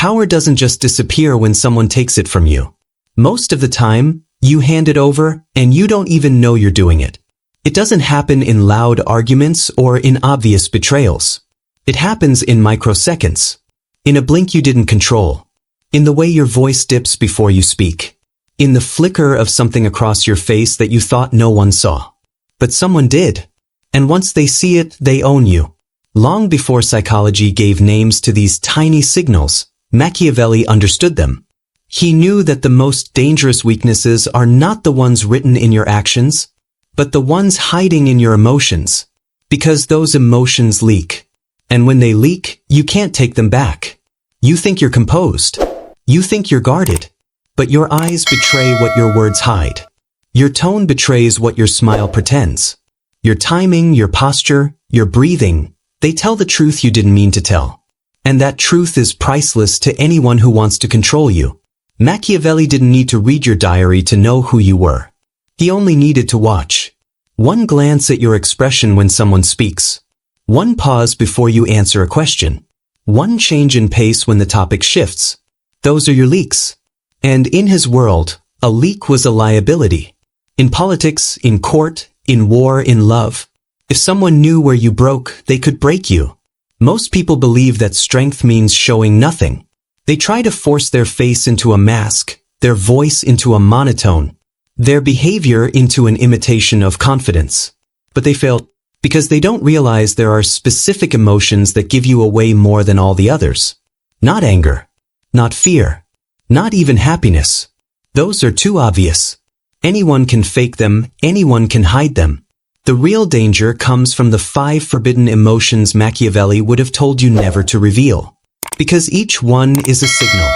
power doesn't just disappear when someone takes it from you. Most of the time, you hand it over and you don't even know you're doing it. It doesn't happen in loud arguments or in obvious betrayals. It happens in microseconds. In a blink you didn't control. In the way your voice dips before you speak. In the flicker of something across your face that you thought no one saw. But someone did. And once they see it, they own you. Long before psychology gave names to these tiny signals, Machiavelli understood them. He knew that the most dangerous weaknesses are not the ones written in your actions, but the ones hiding in your emotions. Because those emotions leak. And when they leak, you can't take them back. You think you're composed. You think you're guarded. But your eyes betray what your words hide. Your tone betrays what your smile pretends. Your timing, your posture, your breathing, they tell the truth you didn't mean to tell. And that truth is priceless to anyone who wants to control you. Machiavelli didn't need to read your diary to know who you were. He only needed to watch. One glance at your expression when someone speaks. One pause before you answer a question. One change in pace when the topic shifts. Those are your leaks. And in his world, a leak was a liability. In politics, in court, in war, in love. If someone knew where you broke, they could break you. Most people believe that strength means showing nothing. They try to force their face into a mask, their voice into a monotone, their behavior into an imitation of confidence. But they fail because they don't realize there are specific emotions that give you away more than all the others. Not anger. Not fear. Not even happiness. Those are too obvious. Anyone can fake them, anyone can hide them. The real danger comes from the 5 forbidden emotions Machiavelli would have told you never to reveal. Because each one is a signal.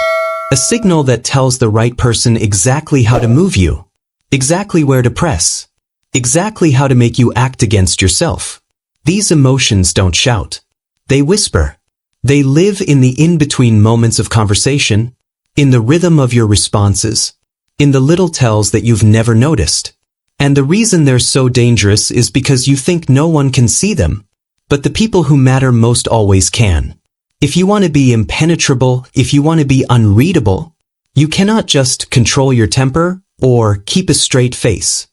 A signal that tells the right person exactly how to move you. Exactly where to press. Exactly how to make you act against yourself. These emotions don't shout. They whisper. They live in the in-between moments of conversation, in the rhythm of your responses, in the little tells that you've never noticed. And the reason they're so dangerous is because you think no one can see them, but the people who matter most always can. If you want to be impenetrable, if you want to be unreadable, you cannot just control your temper or keep a straight face.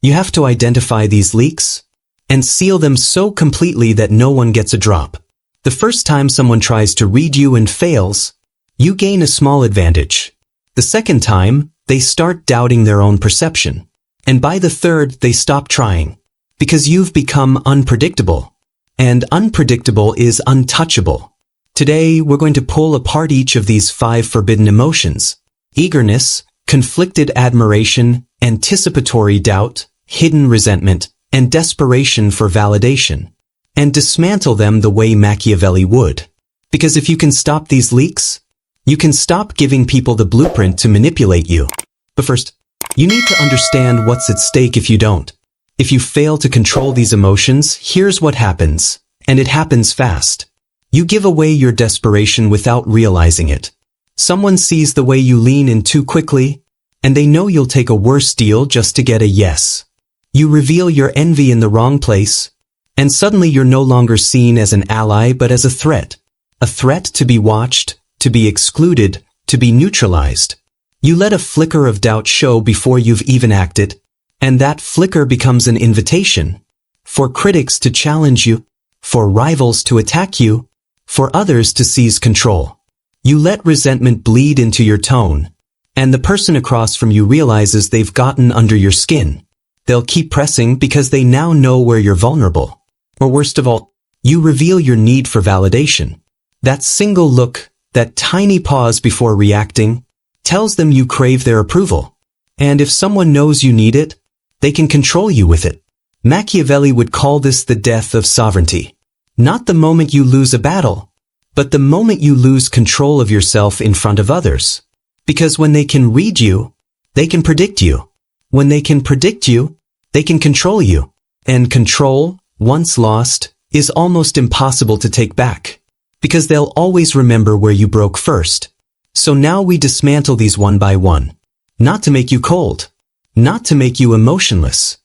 You have to identify these leaks and seal them so completely that no one gets a drop. The first time someone tries to read you and fails, you gain a small advantage. The second time, they start doubting their own perception. And by the third, they stop trying. Because you've become unpredictable. And unpredictable is untouchable. Today, we're going to pull apart each of these 5 forbidden emotions. Eagerness, conflicted admiration, anticipatory doubt, hidden resentment, and desperation for validation. And dismantle them the way Machiavelli would. Because if you can stop these leaks, you can stop giving people the blueprint to manipulate you. But first, you need to understand what's at stake if you don't. If you fail to control these emotions, here's what happens. And it happens fast. You give away your desperation without realizing it. Someone sees the way you lean in too quickly, and they know you'll take a worse deal just to get a yes. You reveal your envy in the wrong place, and suddenly you're no longer seen as an ally but as a threat. A threat to be watched, to be excluded, to be neutralized. You let a flicker of doubt show before you've even acted, and that flicker becomes an invitation for critics to challenge you, for rivals to attack you, for others to seize control. You let resentment bleed into your tone, and the person across from you realizes they've gotten under your skin. They'll keep pressing because they now know where you're vulnerable. Or worst of all, you reveal your need for validation. That single look, that tiny pause before reacting, tells them you crave their approval. And if someone knows you need it, they can control you with it. Machiavelli would call this the death of sovereignty. Not the moment you lose a battle, but the moment you lose control of yourself in front of others. Because when they can read you, they can predict you. When they can predict you, they can control you. And control, once lost, is almost impossible to take back. Because they'll always remember where you broke first. So now we dismantle these one by one. Not to make you cold. Not to make you emotionless.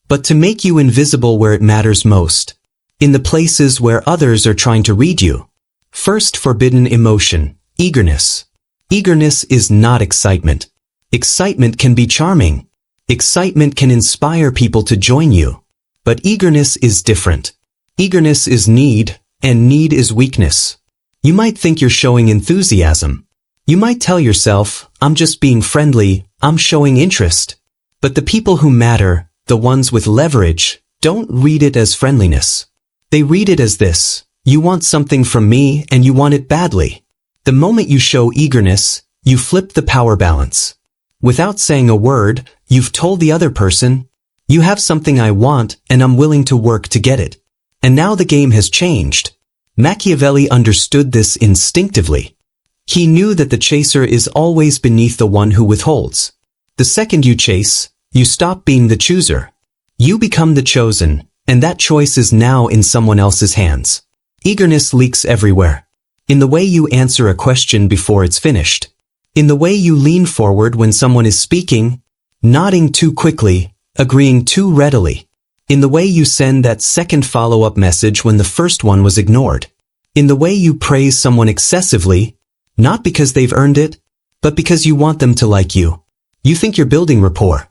But to make you invisible where it matters most. In the places where others are trying to read you. First forbidden emotion, Eagerness. Eagerness is not excitement. Excitement can be charming. Excitement can inspire people to join you. But eagerness is different. Eagerness is need, and need is weakness. You might think you're showing enthusiasm. You might tell yourself, I'm just being friendly, I'm showing interest. But the people who matter, the ones with leverage, don't read it as friendliness. They read it as this: you want something from me and you want it badly. The moment you show eagerness, you flip the power balance. Without saying a word, you've told the other person, you have something I want and I'm willing to work to get it. And now the game has changed. Machiavelli understood this instinctively. He knew that the chaser is always beneath the one who withholds. The second you chase, you stop being the chooser. You become the chosen, and that choice is now in someone else's hands. Eagerness leaks everywhere. In the way you answer a question before it's finished. In the way you lean forward when someone is speaking, nodding too quickly, agreeing too readily. In the way you send that second follow-up message when the first one was ignored. In the way you praise someone excessively, not because they've earned it, but because you want them to like you. You think you're building rapport.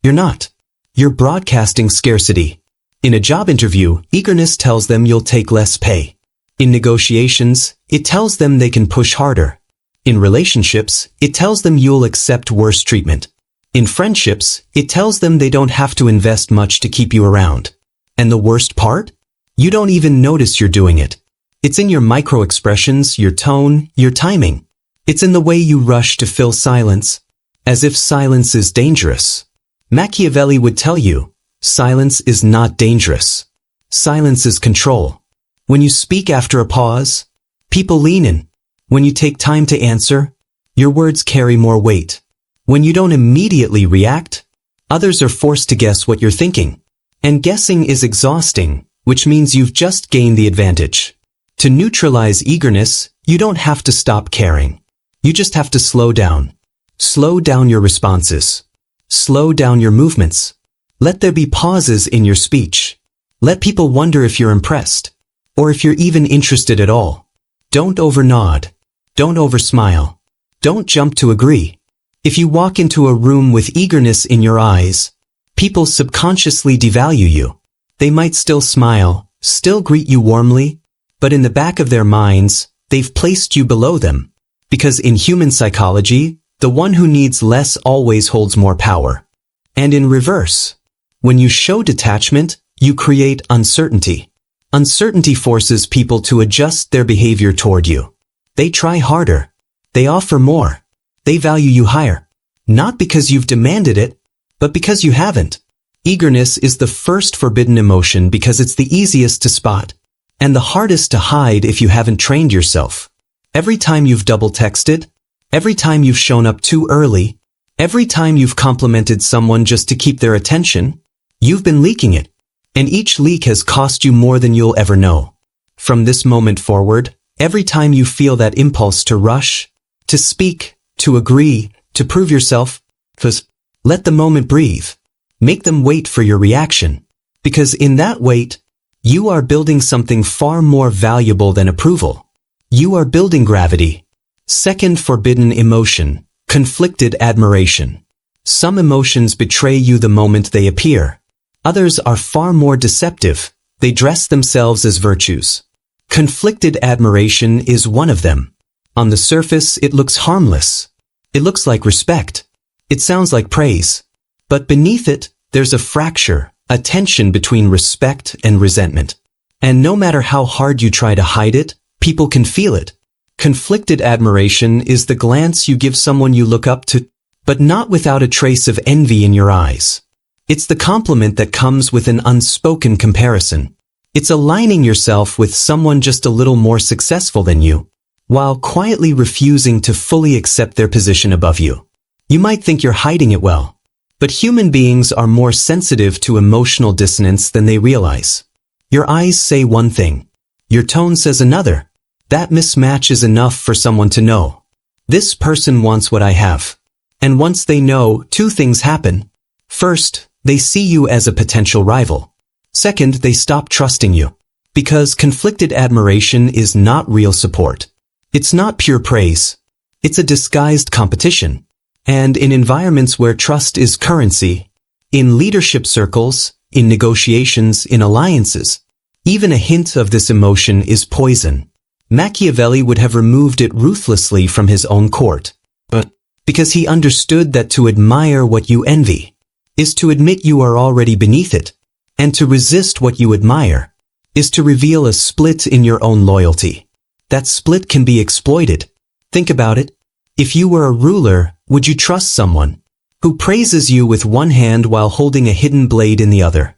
You're not. You're broadcasting scarcity. In a job interview, eagerness tells them you'll take less pay. In negotiations, it tells them they can push harder. In relationships, it tells them you'll accept worse treatment. In friendships, it tells them they don't have to invest much to keep you around. And the worst part? You don't even notice you're doing it. It's in your micro-expressions, your tone, your timing. It's in the way you rush to fill silence, as if silence is dangerous. Machiavelli would tell you, silence is not dangerous. Silence is control. When you speak after a pause, people lean in. When you take time to answer, your words carry more weight. When you don't immediately react, others are forced to guess what you're thinking. And guessing is exhausting, which means you've just gained the advantage. To neutralize eagerness, you don't have to stop caring. You just have to slow down. Slow down your responses. Slow down your movements. Let there be pauses in your speech. Let people wonder if you're impressed, or if you're even interested at all. Don't overnod. Don't oversmile. Don't jump to agree. If you walk into a room with eagerness in your eyes, people subconsciously devalue you. They might still smile, still greet you warmly, but in the back of their minds, they've placed you below them. Because in human psychology, the one who needs less always holds more power. And in reverse, when you show detachment, you create uncertainty. Uncertainty forces people to adjust their behavior toward you. They try harder. They offer more. They value you higher. Not because you've demanded it, but because you haven't. Eagerness is the first forbidden emotion because it's the easiest to spot, and the hardest to hide if you haven't trained yourself. Every time you've double-texted, every time you've shown up too early, every time you've complimented someone just to keep their attention, you've been leaking it. And each leak has cost you more than you'll ever know. From this moment forward, every time you feel that impulse to rush, to speak, to agree, to prove yourself, let the moment breathe. Make them wait for your reaction. Because in that wait, you are building something far more valuable than approval. You are building gravity. Second forbidden emotion, conflicted admiration. Some emotions betray you the moment they appear. Others are far more deceptive. They dress themselves as virtues. Conflicted admiration is one of them. On the surface, it looks harmless. It looks like respect. It sounds like praise. But beneath it, there's a fracture, a tension between respect and resentment. And no matter how hard you try to hide it, people can feel it. Conflicted admiration is the glance you give someone you look up to, but not without a trace of envy in your eyes. It's the compliment that comes with an unspoken comparison. It's aligning yourself with someone just a little more successful than you, while quietly refusing to fully accept their position above you. You might think you're hiding it well, but human beings are more sensitive to emotional dissonance than they realize. Your eyes say one thing. Your tone says another. That mismatch is enough for someone to know. This person wants what I have. And once they know, two things happen. First, they see you as a potential rival. Second, they stop trusting you. Because conflicted admiration is not real support. It's not pure praise. It's a disguised competition. And in environments where trust is currency, in leadership circles, in negotiations, in alliances, even a hint of this emotion is poison. Machiavelli would have removed it ruthlessly from his own court. But because he understood that to admire what you envy is to admit you are already beneath it, and to resist what you admire is to reveal a split in your own loyalty. That split can be exploited. Think about it. If you were a ruler, would you trust someone who praises you with one hand while holding a hidden blade in the other?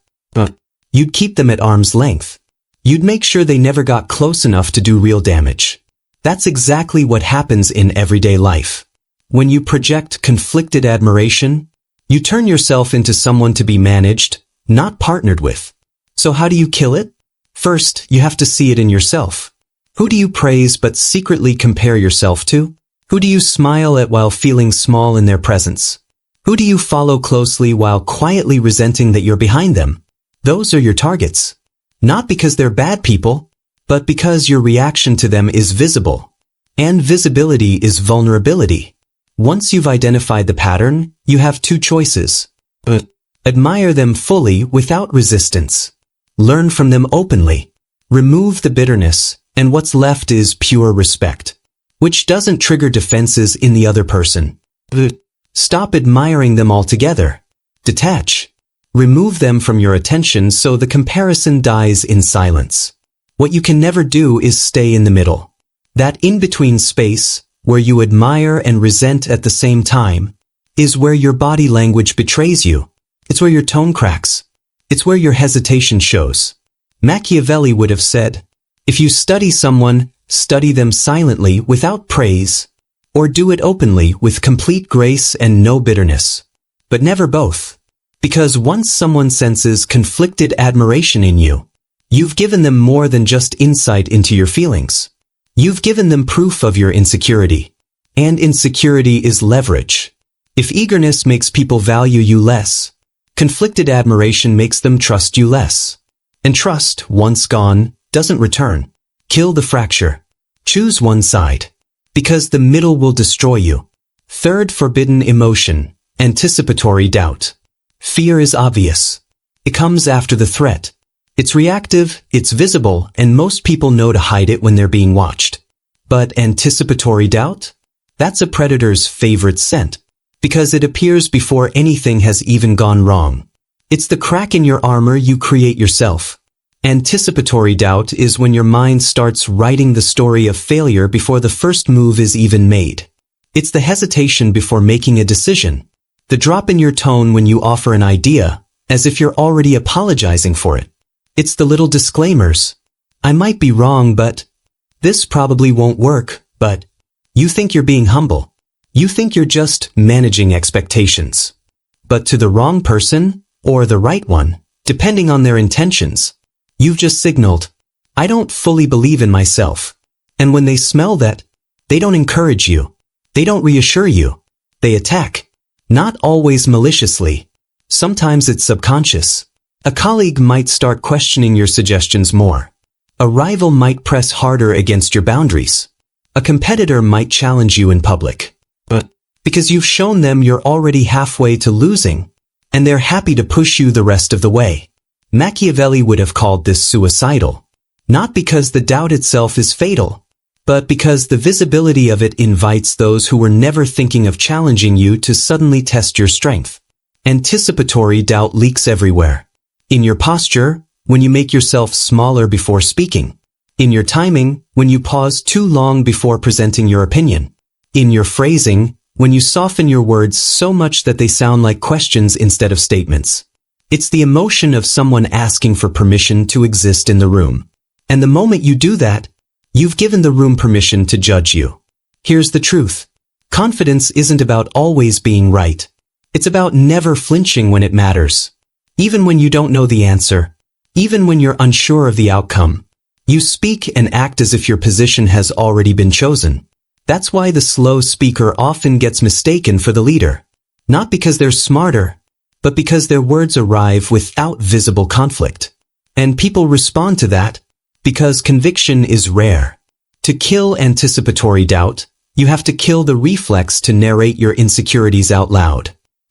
You'd keep them at arm's length. You'd make sure they never got close enough to do real damage. That's exactly what happens in everyday life. When you project conflicted admiration, you turn yourself into someone to be managed, not partnered with. So how do you kill it? First, you have to see it in yourself. Who do you praise but secretly compare yourself to? Who do you smile at while feeling small in their presence? Who do you follow closely while quietly resenting that you're behind them? Those are your targets. Not because they're bad people, but because your reaction to them is visible. And visibility is vulnerability. Once you've identified the pattern, you have two choices. Admire them fully without resistance. Learn from them openly. Remove the bitterness, and what's left is pure respect, which doesn't trigger defenses in the other person. Stop admiring them altogether. Detach. Remove them from your attention so the comparison dies in silence. What you can never do is stay in the middle. That in-between space, where you admire and resent at the same time, is where your body language betrays you. It's where your tone cracks. It's where your hesitation shows. Machiavelli would have said, if you study someone, study them silently without praise, or do it openly with complete grace and no bitterness. But never both. Because once someone senses conflicted admiration in you, you've given them more than just insight into your feelings. You've given them proof of your insecurity. And insecurity is leverage. If eagerness makes people value you less, conflicted admiration makes them trust you less. And trust, once gone, doesn't return. Kill the fracture. Choose one side. Because the middle will destroy you. Third forbidden emotion, anticipatory doubt. Fear is obvious. It comes after the threat. It's reactive, it's visible, and most people know to hide it when they're being watched. But anticipatory doubt? That's a predator's favorite scent. Because it appears before anything has even gone wrong. It's the crack in your armor you create yourself. Anticipatory doubt is when your mind starts writing the story of failure before the first move is even made. It's the hesitation before making a decision. The drop in your tone when you offer an idea, as if you're already apologizing for it. It's the little disclaimers. I might be wrong, but this probably won't work, but you think you're being humble. You think you're just managing expectations. But to the wrong person, or the right one, depending on their intentions, you've just signaled, I don't fully believe in myself. And when they smell that, they don't encourage you. They don't reassure you. They attack. Not always maliciously. Sometimes it's subconscious. A colleague might start questioning your suggestions more. A rival might press harder against your boundaries. A competitor might challenge you in public. But because you've shown them you're already halfway to losing, and they're happy to push you the rest of the way. Machiavelli would have called this suicidal. Not because the doubt itself is fatal, but because the visibility of it invites those who were never thinking of challenging you to suddenly test your strength. Anticipatory doubt leaks everywhere. In your posture, when you make yourself smaller before speaking. In your timing, when you pause too long before presenting your opinion. In your phrasing, when you soften your words so much that they sound like questions instead of statements. It's the emotion of someone asking for permission to exist in the room. And the moment you do that, you've given the room permission to judge you. Here's the truth. Confidence isn't about always being right. It's about never flinching when it matters. Even when you don't know the answer. Even when you're unsure of the outcome. You speak and act as if your position has already been chosen. That's why the slow speaker often gets mistaken for the leader. Not because they're smarter, but because their words arrive without visible conflict. And people respond to that. Because conviction is rare. To kill anticipatory doubt, you have to kill the reflex to narrate your insecurities out loud.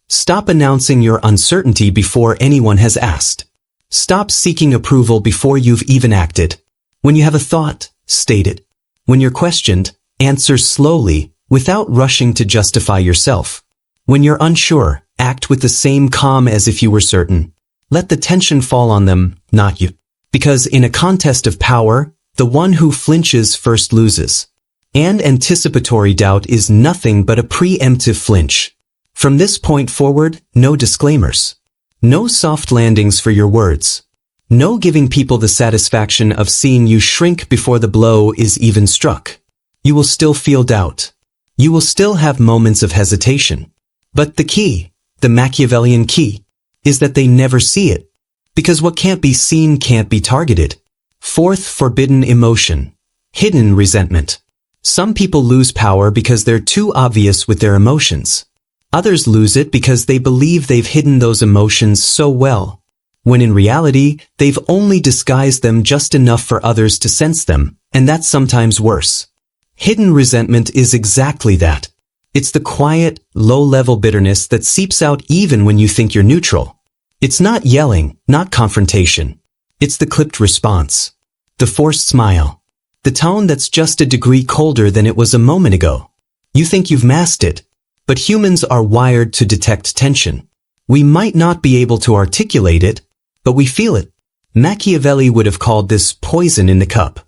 Stop announcing your uncertainty before anyone has asked. Stop seeking approval before you've even acted. When you have a thought, state it. When you're questioned, answer slowly, without rushing to justify yourself. When you're unsure, act with the same calm as if you were certain. Let the tension fall on them, not you. Because in a contest of power, the one who flinches first loses. And anticipatory doubt is nothing but a preemptive flinch. From this point forward, no disclaimers. No soft landings for your words. No giving people the satisfaction of seeing you shrink before the blow is even struck. You will still feel doubt. You will still have moments of hesitation. But the key, the Machiavellian key, is that they never see it. Because what can't be seen can't be targeted. Fourth forbidden emotion, hidden resentment. Some people lose power because they're too obvious with their emotions. Others lose it because they believe they've hidden those emotions so well, when in reality, they've only disguised them just enough for others to sense them, and that's sometimes worse. Hidden resentment is exactly that. It's the quiet, low-level bitterness that seeps out even when you think you're neutral. It's not yelling, not confrontation. It's the clipped response. The forced smile. The tone that's just a degree colder than it was a moment ago. You think you've masked it, but humans are wired to detect tension. We might not be able to articulate it, but we feel it. Machiavelli would have called this poison in the cup.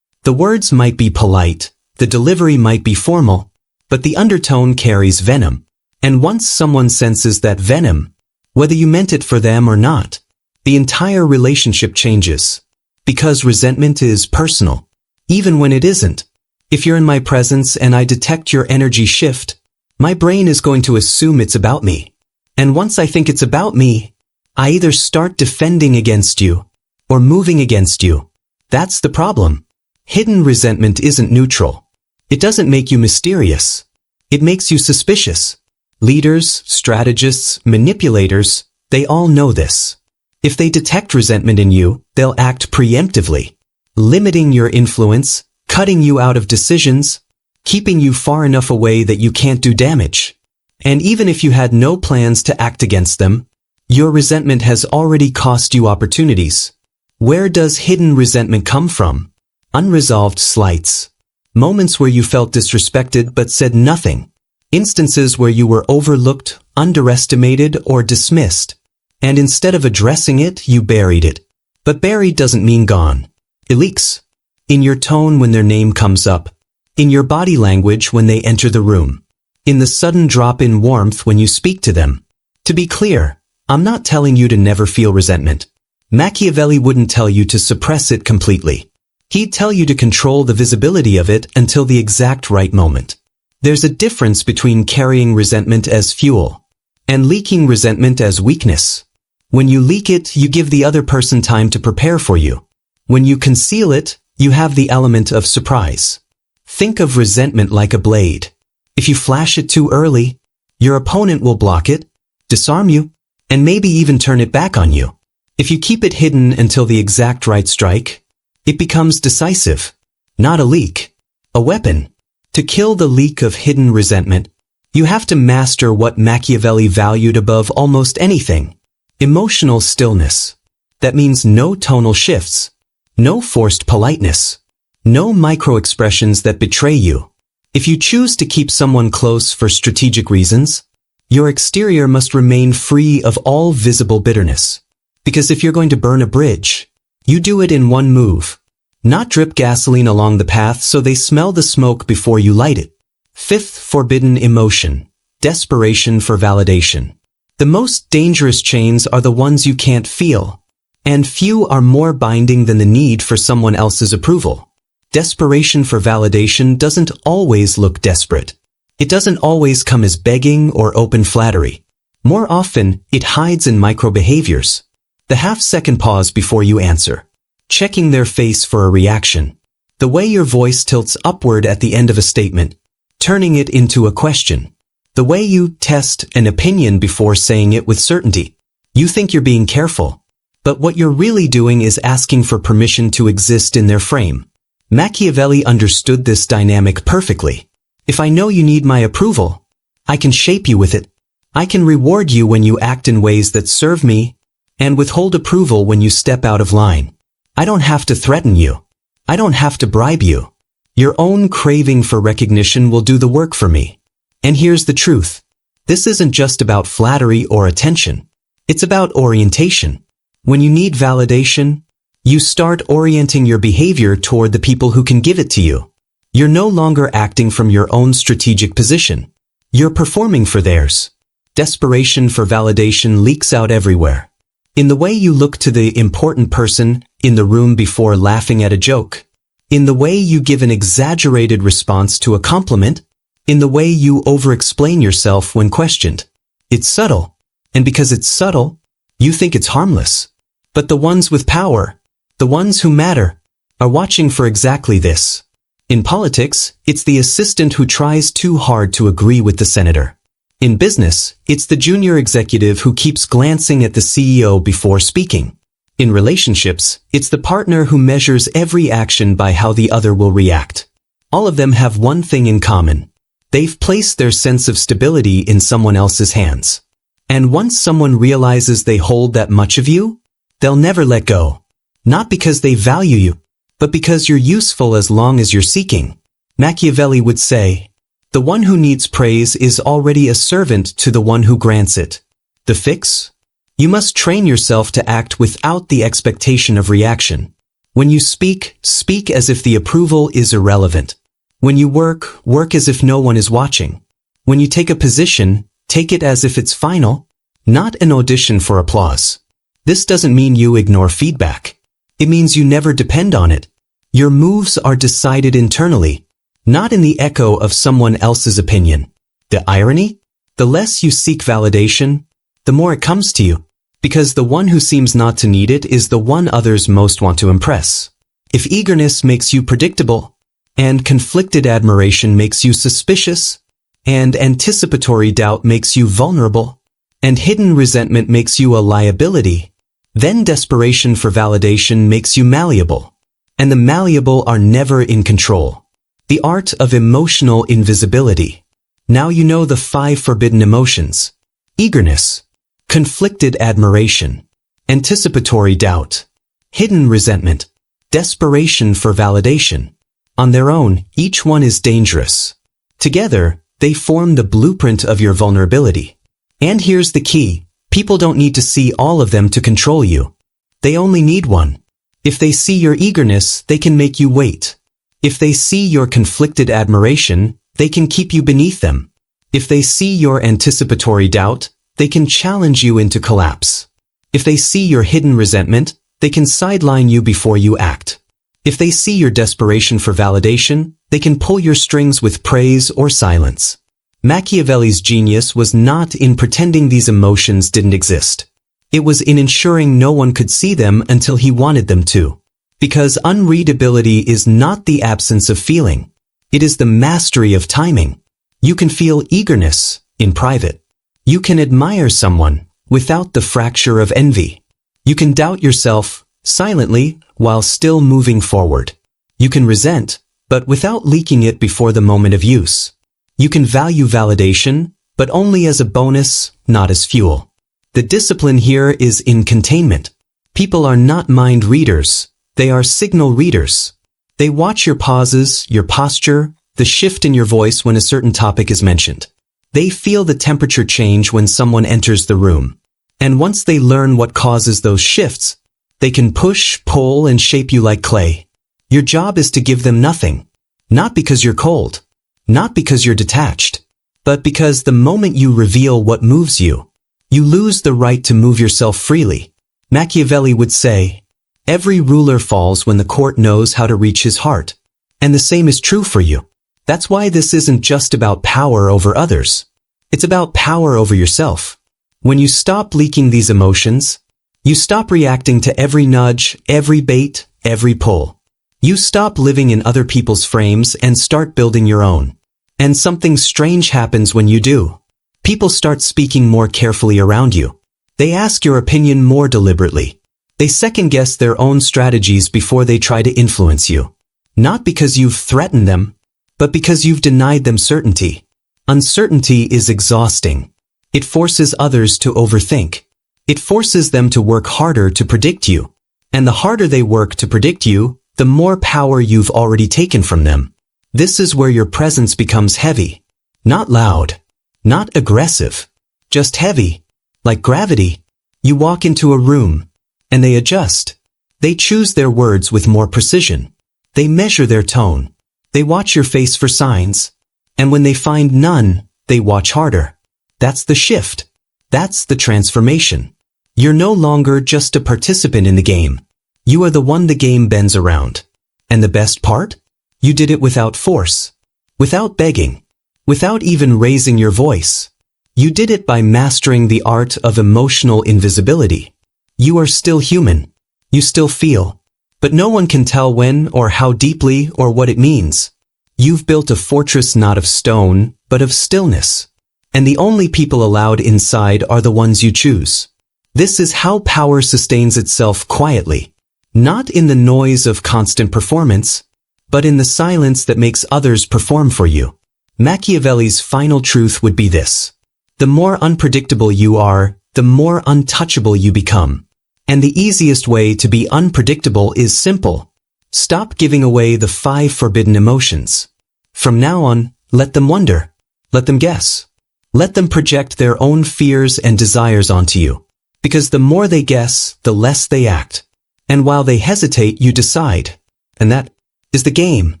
The words might be polite, the delivery might be formal, but the undertone carries venom. And once someone senses that venom, whether you meant it for them or not, the entire relationship changes. Because resentment is personal, even when it isn't. If you're in my presence and I detect your energy shift, my brain is going to assume it's about me. And once I think it's about me, I either start defending against you or moving against you. That's the problem. Hidden resentment isn't neutral. It doesn't make you mysterious. It makes you suspicious. Leaders, strategists, manipulators, they all know this. If they detect resentment in you, they'll act preemptively, limiting your influence, cutting you out of decisions, keeping you far enough away that you can't do damage. And even if you had no plans to act against them, your resentment has already cost you opportunities. Where does hidden resentment come from? Unresolved slights. Moments where you felt disrespected but said nothing. Instances where you were overlooked, underestimated, or dismissed. And instead of addressing it, you buried it. But buried doesn't mean gone. It leaks. In your tone when their name comes up. In your body language when they enter the room. In the sudden drop in warmth when you speak to them. To be clear, I'm not telling you to never feel resentment. Machiavelli wouldn't tell you to suppress it completely. He'd tell you to control the visibility of it until the exact right moment. There's a difference between carrying resentment as fuel and leaking resentment as weakness. When you leak it, you give the other person time to prepare for you. When you conceal it, you have the element of surprise. Think of resentment like a blade. If you flash it too early, your opponent will block it, disarm you, and maybe even turn it back on you. If you keep it hidden until the exact right strike, it becomes decisive, not a leak, a weapon. To kill the leak of hidden resentment, you have to master what Machiavelli valued above almost anything. Emotional stillness. That means no tonal shifts, no forced politeness, no micro-expressions that betray you. If you choose to keep someone close for strategic reasons, your exterior must remain free of all visible bitterness. Because if you're going to burn a bridge, you do it in one move. Not drip gasoline along the path so they smell the smoke before you light it. Fifth forbidden emotion. Desperation for validation. The most dangerous chains are the ones you can't feel. And few are more binding than the need for someone else's approval. Desperation for validation doesn't always look desperate. It doesn't always come as begging or open flattery. More often, it hides in micro-behaviors. The half-second pause before you answer. Checking their face for a reaction. The way your voice tilts upward at the end of a statement, turning it into a question. The way you test an opinion before saying it with certainty. You think you're being careful, but what you're really doing is asking for permission to exist in their frame. Machiavelli understood this dynamic perfectly. If I know you need my approval, I can shape you with it. I can reward you when you act in ways that serve me, and withhold approval when you step out of line. I don't have to threaten you. I don't have to bribe you. Your own craving for recognition will do the work for me. And here's the truth. This isn't just about flattery or attention. It's about orientation. When you need validation, you start orienting your behavior toward the people who can give it to you. You're no longer acting from your own strategic position. You're performing for theirs. Desperation for validation leaks out everywhere. In the way you look to the important person in the room before laughing at a joke. In the way you give an exaggerated response to a compliment. In the way you over-explain yourself when questioned. It's subtle. And because it's subtle, you think it's harmless. But the ones with power, the ones who matter, are watching for exactly this. In politics, it's the assistant who tries too hard to agree with the senator. In business, it's the junior executive who keeps glancing at the CEO before speaking. In relationships, it's the partner who measures every action by how the other will react. All of them have one thing in common. They've placed their sense of stability in someone else's hands. And once someone realizes they hold that much of you, they'll never let go. Not because they value you, but because you're useful as long as you're seeking. Machiavelli would say, the one who needs praise is already a servant to the one who grants it. The fix? You must train yourself to act without the expectation of reaction. When you speak, speak as if the approval is irrelevant. When you work, work as if no one is watching. When you take a position, take it as if it's final, not an audition for applause. This doesn't mean you ignore feedback. It means you never depend on it. Your moves are decided internally, not in the echo of someone else's opinion. The irony? The less you seek validation, the more it comes to you, because the one who seems not to need it is the one others most want to impress. If eagerness makes you predictable, and conflicted admiration makes you suspicious, and anticipatory doubt makes you vulnerable, and hidden resentment makes you a liability, then desperation for validation makes you malleable. And the malleable are never in control. The art of emotional invisibility. Now you know the 5 forbidden emotions. Eagerness, conflicted admiration, anticipatory doubt, hidden resentment, desperation for validation. On their own, each one is dangerous. Together, they form the blueprint of your vulnerability. And here's the key. People don't need to see all of them to control you. They only need one. If they see your eagerness, they can make you wait. If they see your conflicted admiration, they can keep you beneath them. If they see your anticipatory doubt, they can challenge you into collapse. If they see your hidden resentment, they can sideline you before you act. If they see your desperation for validation, they can pull your strings with praise or silence. Machiavelli's genius was not in pretending these emotions didn't exist. It was in ensuring no one could see them until he wanted them to. Because unreadability is not the absence of feeling. It is the mastery of timing. You can feel eagerness in private. You can admire someone without the fracture of envy. You can doubt yourself silently while still moving forward. You can resent, but without leaking it before the moment of use. You can value validation, but only as a bonus, not as fuel. The discipline here is in containment. People are not mind readers, they are signal readers. They watch your pauses, your posture, the shift in your voice when a certain topic is mentioned. They feel the temperature change when someone enters the room. And once they learn what causes those shifts, they can push, pull, and shape you like clay. Your job is to give them nothing. Not because you're cold. Not because you're detached. But because the moment you reveal what moves you, you lose the right to move yourself freely. Machiavelli would say, every ruler falls when the court knows how to reach his heart. And the same is true for you. That's why this isn't just about power over others. It's about power over yourself. When you stop leaking these emotions, you stop reacting to every nudge, every bait, every pull. You stop living in other people's frames and start building your own. And something strange happens when you do. People start speaking more carefully around you. They ask your opinion more deliberately. They second-guess their own strategies before they try to influence you. Not because you've threatened them, but because you've denied them certainty. Uncertainty is exhausting. It forces others to overthink. It forces them to work harder to predict you. And the harder they work to predict you, the more power you've already taken from them. This is where your presence becomes heavy. Not loud. Not aggressive. Just heavy. Like gravity. You walk into a room, and they adjust. They choose their words with more precision. They measure their tone. They watch your face for signs. And when they find none, they watch harder. That's the shift. That's the transformation. You're no longer just a participant in the game. You are the one the game bends around. And the best part? You did it without force. Without begging. Without even raising your voice. You did it by mastering the art of emotional invisibility. You are still human. You still feel. But no one can tell when or how deeply or what it means. You've built a fortress not of stone, but of stillness. And the only people allowed inside are the ones you choose. This is how power sustains itself quietly. Not in the noise of constant performance, but in the silence that makes others perform for you. Machiavelli's final truth would be this. The more unpredictable you are, the more untouchable you become. And the easiest way to be unpredictable is simple. Stop giving away the 5 forbidden emotions. From now on, let them wonder. Let them guess. Let them project their own fears and desires onto you. Because the more they guess, the less they act. And while they hesitate, you decide. And that is the game.